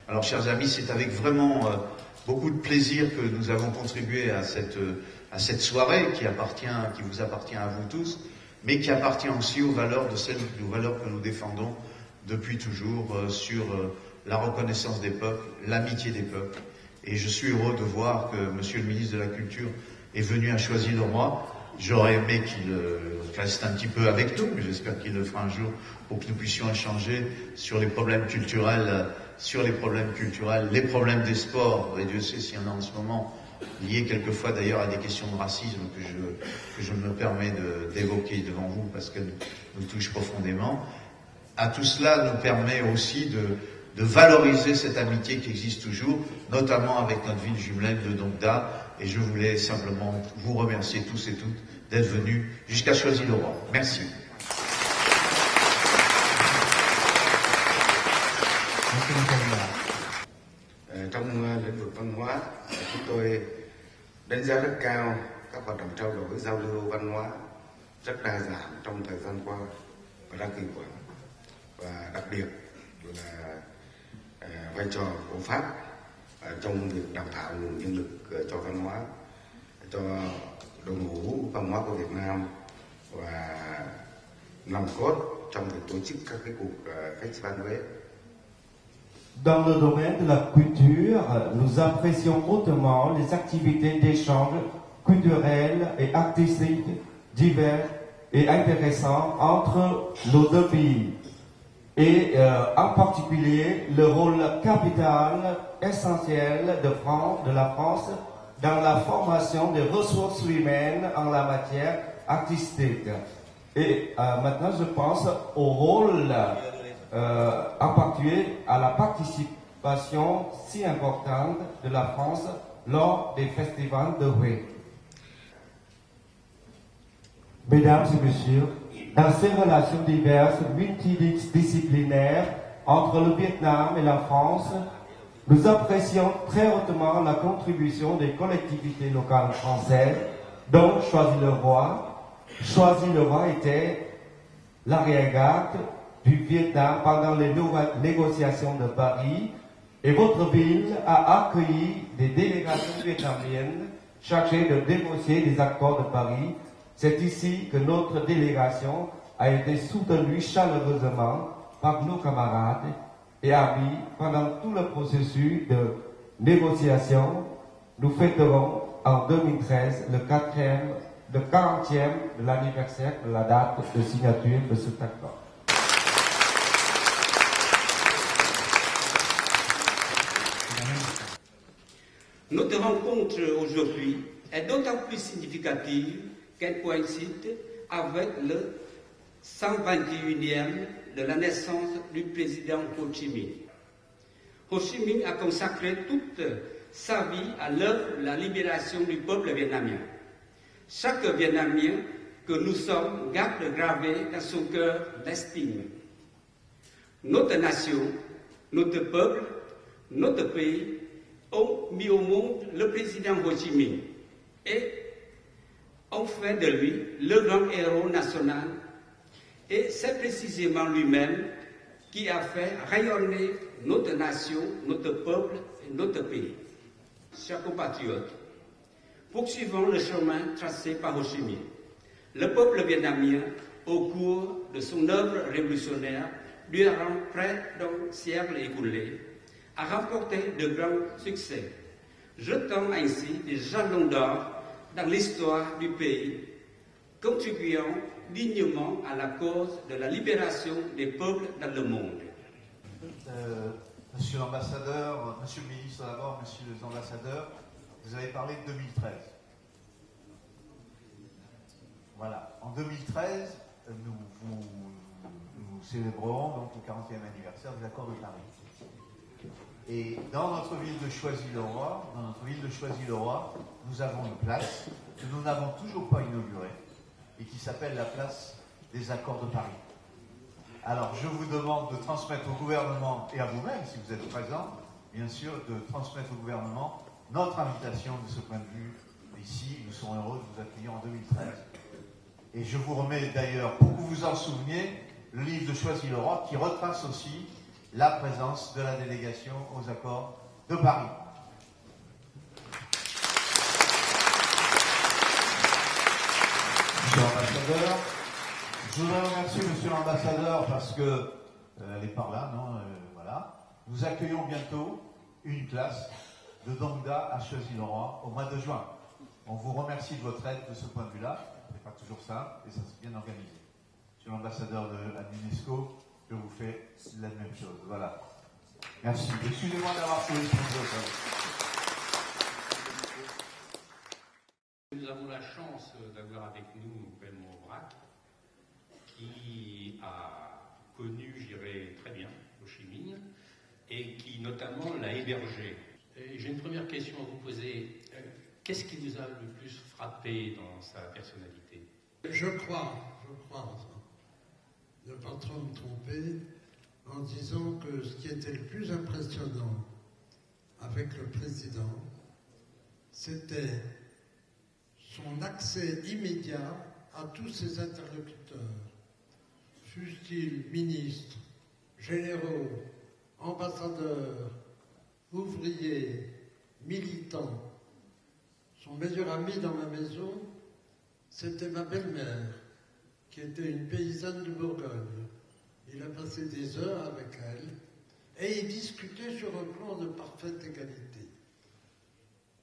Alors, chers amis, c'est avec vraiment beaucoup de plaisir que nous avons contribué à cette soirée qui vous appartient à vous tous, mais qui appartient aussi aux valeurs que nous défendons depuis toujours sur la reconnaissance des peuples, l'amitié des peuples. Et je suis heureux de voir que Monsieur le ministre de la Culture est venu à Choisy-le-Roi. J'aurais aimé qu'il reste un petit peu avec nous, mais j'espère qu'il le fera un jour pour que nous puissions échanger sur les problèmes culturels, les problèmes des sports, et Dieu sait s'il y en a en ce moment, liés quelquefois d'ailleurs à des questions de racisme que je me permets d'évoquer devant vous parce qu'elles nous touchent profondément. À tout cela nous permet aussi de valoriser cette amitié qui existe toujours, notamment avec notre ville jumelaine de Dongda. Et je voulais simplement vous remercier tous et toutes d'être venus jusqu'à Choisy-le-Roi. Merci. Trong lĩnh vực văn hóa, chúng tôi đánh giá rất cao các hoạt động trao đổi giao lưu văn hóa rất đa dạng trong thời gian qua và rất hiệu quả, và đặc biệt là vai trò của Pháp trong việc đào tạo nguồn nhân lực cho văn hóa, cho đội ngũ văn hóa của Việt Nam, và nòng cốt trong việc tổ chức các cái cuộc festival Huế. Dans le domaine de la culture, nous apprécions hautement les activités d'échange culturels et artistiques divers et intéressants entre nos deux pays. Et en particulier le rôle capital, essentiel de la France dans la formation des ressources humaines en la matière artistique. Et maintenant je pense au rôle en particulier à la participation si importante de la France lors des festivals de Huế. Mesdames et messieurs, dans ces relations diverses, multidisciplinaires entre le Vietnam et la France, nous apprécions très hautement la contribution des collectivités locales françaises, dont Choisy-le-Roi. Choisy-le-Roi était l'arrière-garde du Vietnam pendant les négociations de Paris, et votre ville a accueilli des délégations vietnamiennes chargées de négocier les accords de Paris. C'est ici que notre délégation a été soutenue chaleureusement par nos camarades et amis pendant tout le processus de négociation. Nous fêterons en 2013 le 40e de l'anniversaire de la date de signature de cet accord. Notre rencontre aujourd'hui est d'autant plus significative qu'elle coïncide avec le 121e de la naissance du président Ho Chi Minh. Ho Chi Minh a consacré toute sa vie à l'œuvre de la libération du peuple vietnamien. Chaque Vietnamien que nous sommes garde gravé dans son cœur l'estime. Notre nation, notre peuple, notre pays ont mis au monde le président Ho Chi Minh et ont fait de lui le grand héros national. Et c'est précisément lui-même qui a fait rayonner notre nation, notre peuple et notre pays. Chers compatriotes, poursuivons le chemin tracé par Ho Chi Minh. Le peuple vietnamien, au cours de son œuvre révolutionnaire, durant près d'un siècle écoulé, a remporté de grands succès, jetant ainsi des jalons d'or dans l'histoire du pays, contribuant dignement à la cause de la libération des peuples dans le monde. Monsieur l'ambassadeur, monsieur le ministre d'abord, monsieur les ambassadeurs, vous avez parlé de 2013. Voilà, en 2013, nous célébrerons donc le 40e anniversaire des accords de Paris. Et dans notre ville de Choisy-le-Roi, nous avons une place que nous n'avons toujours pas inaugurée et qui s'appelle la place des accords de Paris. Alors je vous demande de transmettre au gouvernement et à vous-même, si vous êtes présent, bien sûr, de transmettre au gouvernement notre invitation de ce point de vue ici. Nous serons heureux de vous accueillir en 2013. Et je vous remets d'ailleurs, pour que vous vous en souveniez, le livre de Choisy-le-Roi qui retrace aussi la présence de la délégation aux accords de Paris. Monsieur l'ambassadeur, je voudrais remercier Monsieur l'ambassadeur parce que elle est par là, non voilà. Nous accueillons bientôt une classe de Dongda à Choisy-le-Roi au mois de juin. On vous remercie de votre aide de ce point de vue-là. C'est pas toujours ça, et ça s'est bien organisé. Monsieur l'ambassadeur de l'UNESCO, je vous fais la même chose. Voilà. Merci. Excusez-moi d'avoir fait le Nous avons la chance d'avoir avec nous Ben Maubrac, qui a connu, je dirais, très bien Ho Chi Minh, et qui notamment l'a hébergé. J'ai une première question à vous poser. Qu'est-ce qui vous a le plus frappé dans sa personnalité? Je crois ne pas trop me tromper en disant que ce qui était le plus impressionnant avec le président, c'était son accès immédiat à tous ses interlocuteurs, fussent-ils ministres, généraux, ambassadeurs, ouvriers, militants. Son meilleur ami dans ma maison, c'était ma belle-mère, qui était une paysanne de Bourgogne. Il a passé des heures avec elle et il discutait sur un plan de parfaite égalité.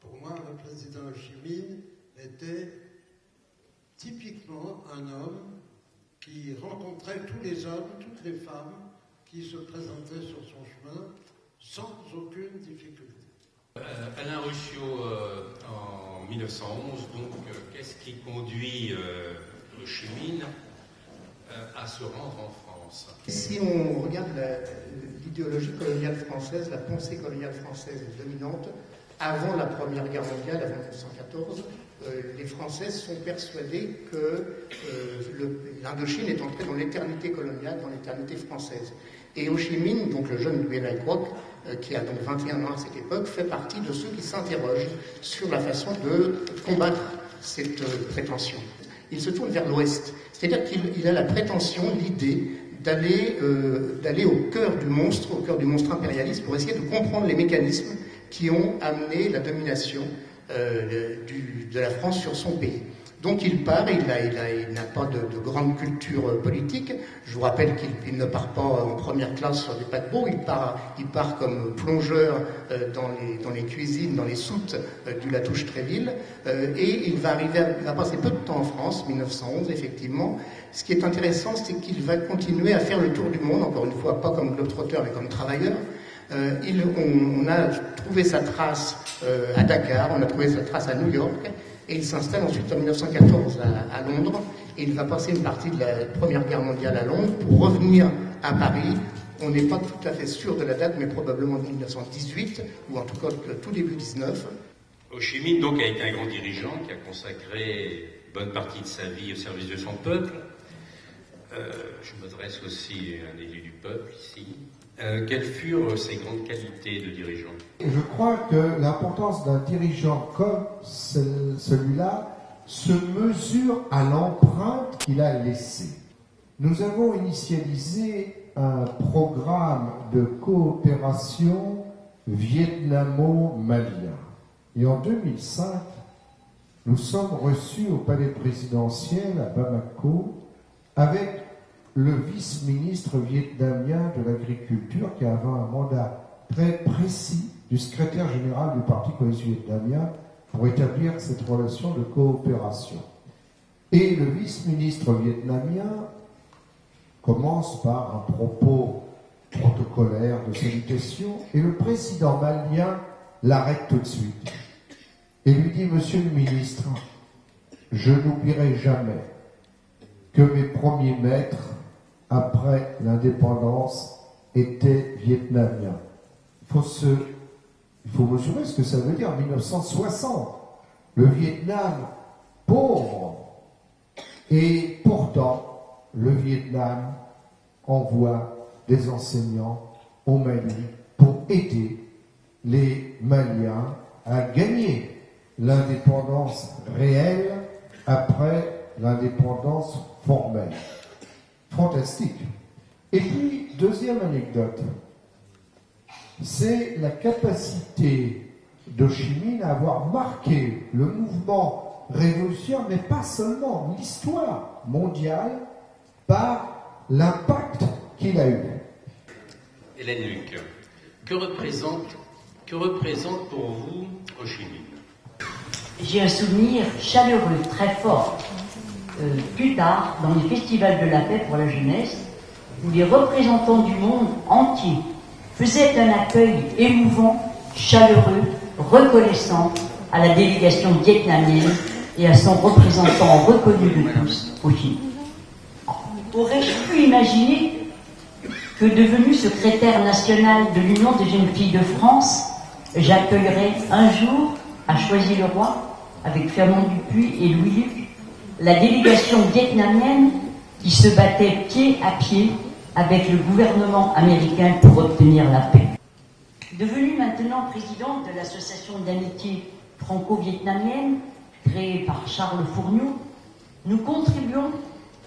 Pour moi, le président Ho Chi Minh était typiquement un homme qui rencontrait tous les hommes, toutes les femmes qui se présentaient sur son chemin sans aucune difficulté. Alain Ruscio, en 1911, donc, qu'est-ce qui conduit Ho Chi Minh à se rendre en France? Si on regarde l'idéologie coloniale française, la pensée coloniale française est dominante. Avant la Première Guerre mondiale, avant 1914, les Français sont persuadés que l'Indochine est entrée dans l'éternité coloniale, dans l'éternité française. Et Ho Chi Minh, donc le jeune Nguyen Ai Quoc, qui a donc 21 ans à cette époque, fait partie de ceux qui s'interrogent sur la façon de combattre cette prétention. Il se tourne vers l'Ouest, c'est-à-dire qu'il a la prétention, l'idée d'aller au cœur du monstre impérialiste, pour essayer de comprendre les mécanismes qui ont amené la domination de la France sur son pays. Donc il part, il n'a pas de grande culture politique. Je vous rappelle qu'il ne part pas en première classe sur des paquebots, il part comme plongeur dans les cuisines, dans les soutes du Latouche-Tréville, et il va passer peu de temps en France, 1911 effectivement. Ce qui est intéressant, c'est qu'il va continuer à faire le tour du monde, encore une fois, pas comme globetrotter, mais comme travailleur. On a trouvé sa trace à Dakar, on a trouvé sa trace à New York, et il s'installe ensuite en 1914 à Londres, et il va passer une partie de la Première Guerre mondiale à Londres pour revenir à Paris. On n'est pas tout à fait sûr de la date, mais probablement 1918, ou en tout cas tout début 19. Ho Chi Minh donc a été un grand dirigeant qui a consacré bonne partie de sa vie au service de son peuple. Je m'adresse aussi à un élu du peuple ici. Quelles furent ses grandes qualités de dirigeant? Je crois que l'importance d'un dirigeant comme celui-là se mesure à l'empreinte qu'il a laissée. Nous avons initialisé un programme de coopération vietnamo-malien. Et en 2005, nous sommes reçus au palais présidentiel à Bamako avec le vice-ministre vietnamien de l'Agriculture qui avait un mandat très précis du secrétaire général du Parti communiste vietnamien pour établir cette relation de coopération. Et le vice-ministre vietnamien commence par un propos protocolaire de salutation et le président malien l'arrête tout de suite et lui dit « Monsieur le ministre, je n'oublierai jamais que mes premiers maîtres après l'indépendance étaient vietnamiens. » Il faut mesurer ce que ça veut dire. 1960, le Vietnam pauvre. Et pourtant, le Vietnam envoie des enseignants au Mali pour aider les Maliens a gagné l'indépendance réelle après l'indépendance formelle. Fantastique. Et puis, deuxième anecdote, c'est la capacité d'Ho Chi Minh à avoir marqué le mouvement révolutionnaire, mais pas seulement, l'histoire mondiale, par l'impact qu'il a eu. Hélène Luc, que représente pour vous Ho Chi Minh? J'ai un souvenir chaleureux, très fort, plus tard, dans les festivals de la paix pour la jeunesse, où les représentants du monde entier faisaient un accueil émouvant, chaleureux, reconnaissant à la délégation vietnamienne et à son représentant reconnu de tous, Ho Chi Minh. Aurais-je pu imaginer que, devenu secrétaire national de l'Union des jeunes filles de France, j'accueillerais un jour, à Choisy-le-Roi, avec Fernand Dupuis et Louis-Luc, la délégation vietnamienne qui se battait pied à pied avec le gouvernement américain pour obtenir la paix. Devenue maintenant présidente de l'association d'amitié franco-vietnamienne, créée par Charles Fourniot, nous contribuons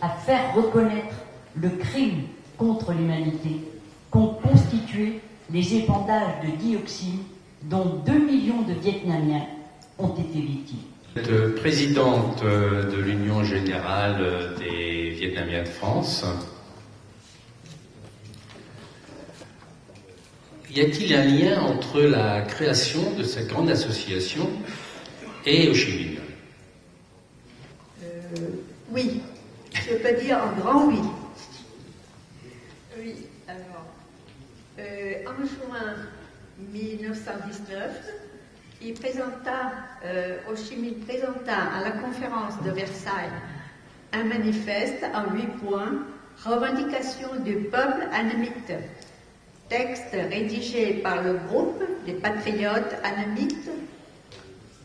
à faire reconnaître le crime contre l'humanité qu'ont constitué les épandages de dioxine dont 2 millions de Vietnamiens ont été victimes. Vous êtes présidente de l'Union générale des Vietnamiens de France. Y a-t-il un lien entre la création de cette grande association et Ho Chi Minh? Oui, je peux dire un grand oui. Oui, alors, en juin 1919, Ho Chi Minh présenta à la conférence de Versailles un manifeste en 8 points, revendication du peuple annamite, texte rédigé par le groupe des patriotes annamites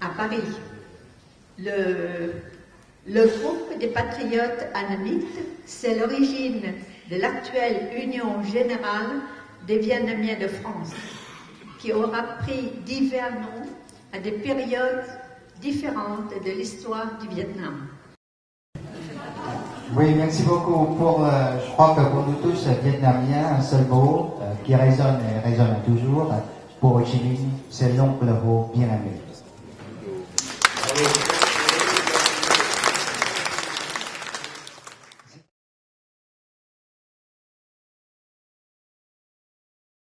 à Paris. Le groupe des patriotes annamites, c'est l'origine de l'actuelle Union générale des Vietnamiens de France, qui aura pris divers noms à des périodes différentes de l'histoire du Vietnam. Oui, merci beaucoup. Je crois que pour nous tous, Vietnamiens, un seul mot qui résonne et résonne toujours, pour Ho Chi Minh, c'est l'oncle Ho bien aimé.